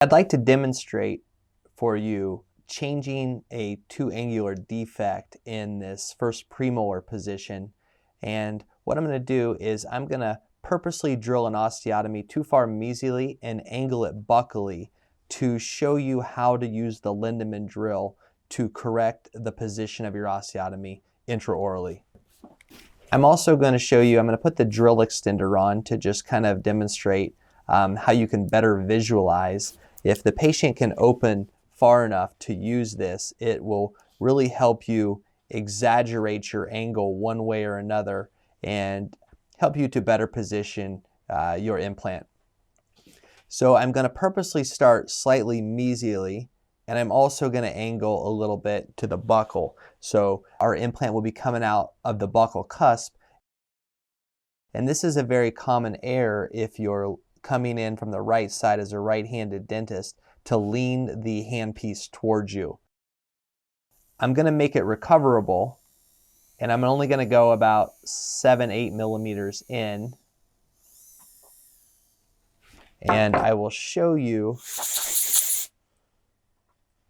I'd like to demonstrate for you changing a 2-angular defect in this first premolar position. And what I'm going to do is I'm going to purposely drill an osteotomy too far mesially and angle it buccally to show you how to use the Lindemann drill to correct the position of your osteotomy intraorally. I'm also going to show you, I'm going to put the drill extender on to just kind of demonstrate how you can better visualize. If the patient can open far enough to use this, it will really help you exaggerate your angle one way or another and help you to better position your implant. So I'm going to purposely start slightly mesially, and I'm also going to angle a little bit to the buccal. So our implant will be coming out of the buccal cusp. And this is a very common error if you're coming in from the right side as a right-handed dentist, to lean the handpiece towards you. I'm going to make it recoverable, and I'm only going to go about 7-8 millimeters in, and I will show you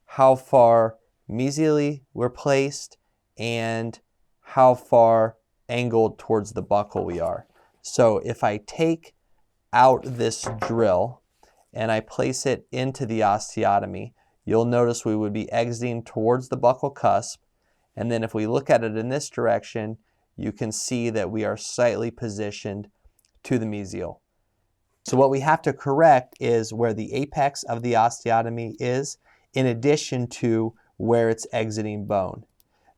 how far mesially we're placed and how far angled towards the buccal we are. So if I take out this drill and I place it into the osteotomy, you'll notice we would be exiting towards the buccal cusp, and then if we look at it in this direction, you can see that we are slightly positioned to the mesial. So what we have to correct is where the apex of the osteotomy is, in addition to where it's exiting bone.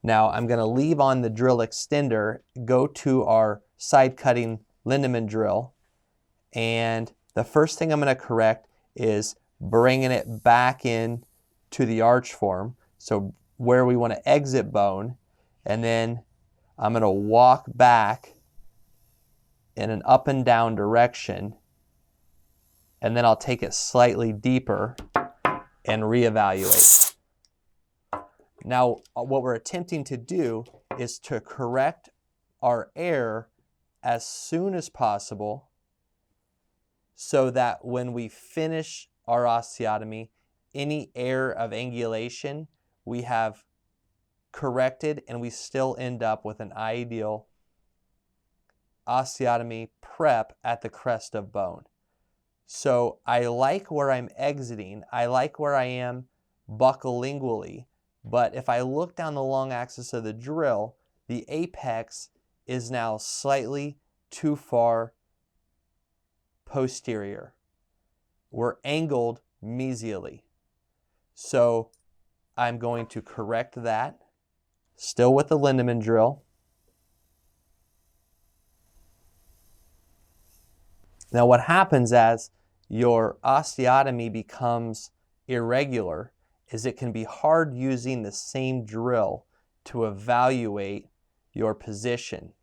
Now I'm going to leave on the drill extender, go to our side cutting Lindemann drill, and the first thing I'm going to correct is bringing it back in to the arch form, so where we want to exit bone, and then I'm going to walk back in an up and down direction, and then I'll take it slightly deeper and reevaluate. Now what we're attempting to do is to correct our error as soon as possible, so that when we finish our osteotomy, any error of angulation we have corrected, and we still end up with an ideal osteotomy prep at the crest of bone. So I like where I'm exiting, I like where I am buccolingually, but if I look down the long axis of the drill, the apex is now slightly too far posterior. We're angled mesially. So I'm going to correct that, still with the Lindemann drill. Now what happens as your osteotomy becomes irregular is it can be hard using the same drill to evaluate your position.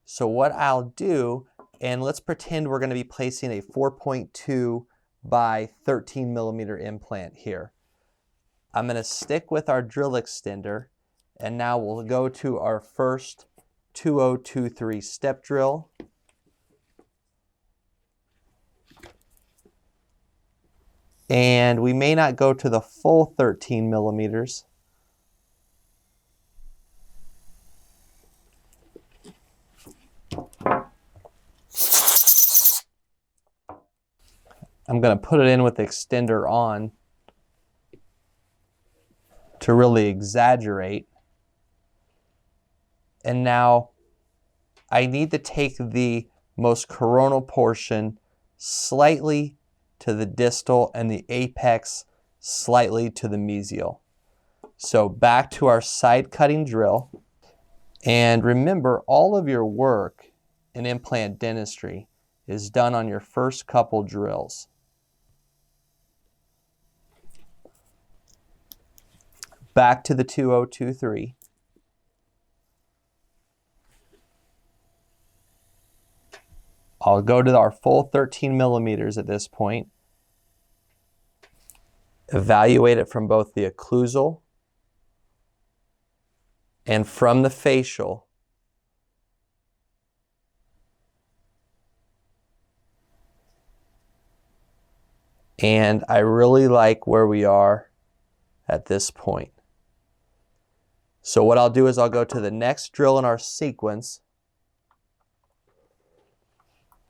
So what I'll do, and let's pretend we're going to be placing a 4.2 by 13 millimeter implant here. I'm going to stick with our drill extender, and now we'll go to our first 2023 step drill. And we may not go to the full 13 millimeters. I'm going to put it in with the extender on to really exaggerate. And now I need to take the most coronal portion slightly to the distal and the apex slightly to the mesial. So back to our side cutting drill. And remember, all of your work in implant dentistry is done on your first couple drills. Back to the 2023. I'll go to our full 13 millimeters at this point. Evaluate it from both the occlusal and from the facial. And I really like where we are at this point. So what I'll do is I'll go to the next drill in our sequence,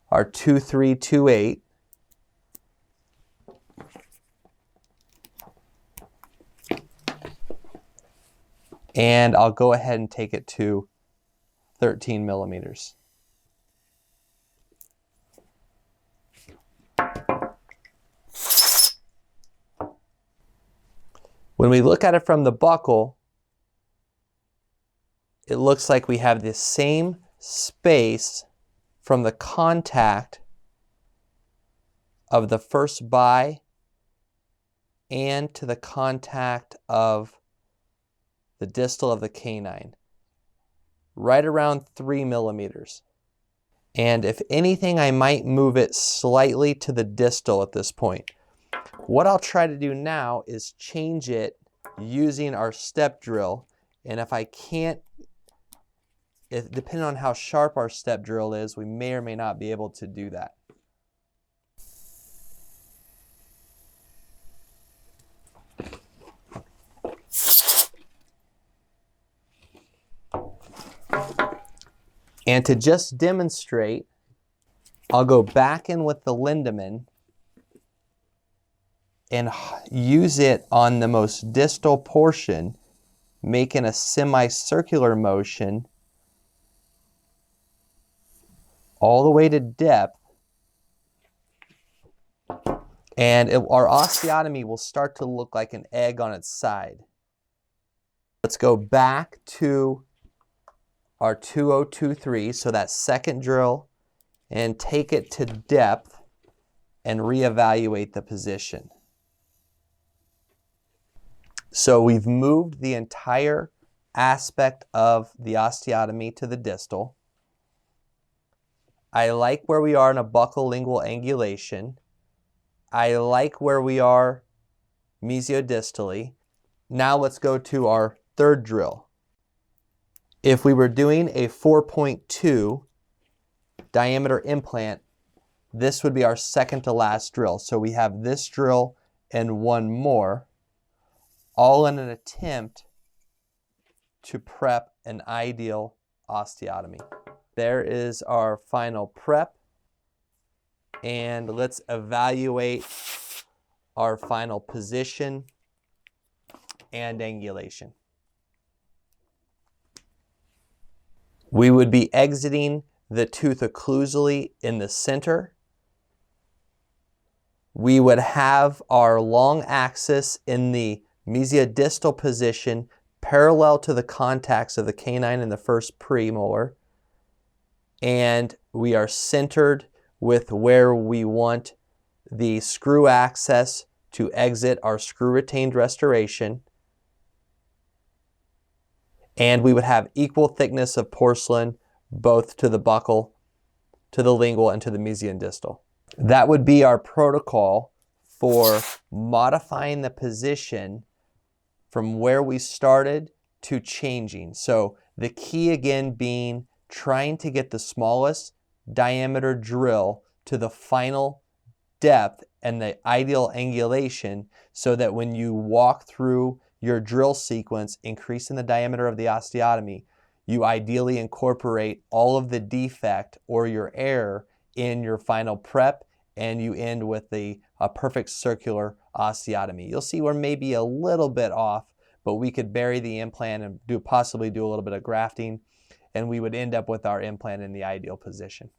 our 2328. And I'll go ahead and take it to 13 millimeters. When we look at it from the buckle, it looks like we have the same space from the contact of the first buy and to the contact of the distal of the canine, right around 3 millimeters. And if anything, I might move it slightly to the distal at this point. What I'll try to do now is change it using our step drill. And if I can't, depending on how sharp our step drill is, we may or may not be able to do that. And to just demonstrate, I'll go back in with the Lindemann and use it on the most distal portion, making a semicircular motion all the way to depth. And our osteotomy will start to look like an egg on its side. Let's go back to our 2023, so that second drill, and take it to depth and reevaluate the position. So we've moved the entire aspect of the osteotomy to the distal. I like where we are in a buccal lingual angulation. I like where we are mesiodistally. Now let's go to our third drill. If we were doing a 4.2 diameter implant, this would be our second to last drill. So we have this drill and one more, all in an attempt to prep an ideal osteotomy. There is our final prep, and let's evaluate our final position and angulation. We would be exiting the tooth occlusally in the center. We would have our long axis in the mesiodistal position parallel to the contacts of the canine and the first premolar. And we are centered with where we want the screw access to exit our screw retained restoration. And we would have equal thickness of porcelain both to the buccal, to the lingual, and to the mesiodistal. That would be our protocol for modifying the position from where we started to changing. So the key again being trying to get the smallest diameter drill to the final depth and the ideal angulation, so that when you walk through your drill sequence, increasing the diameter of the osteotomy, you ideally incorporate all of the defect or your error in your final prep, and you end with a perfect circular osteotomy. You'll see we're maybe a little bit off, but we could bury the implant and possibly do a little bit of grafting, and we would end up with our implant in the ideal position.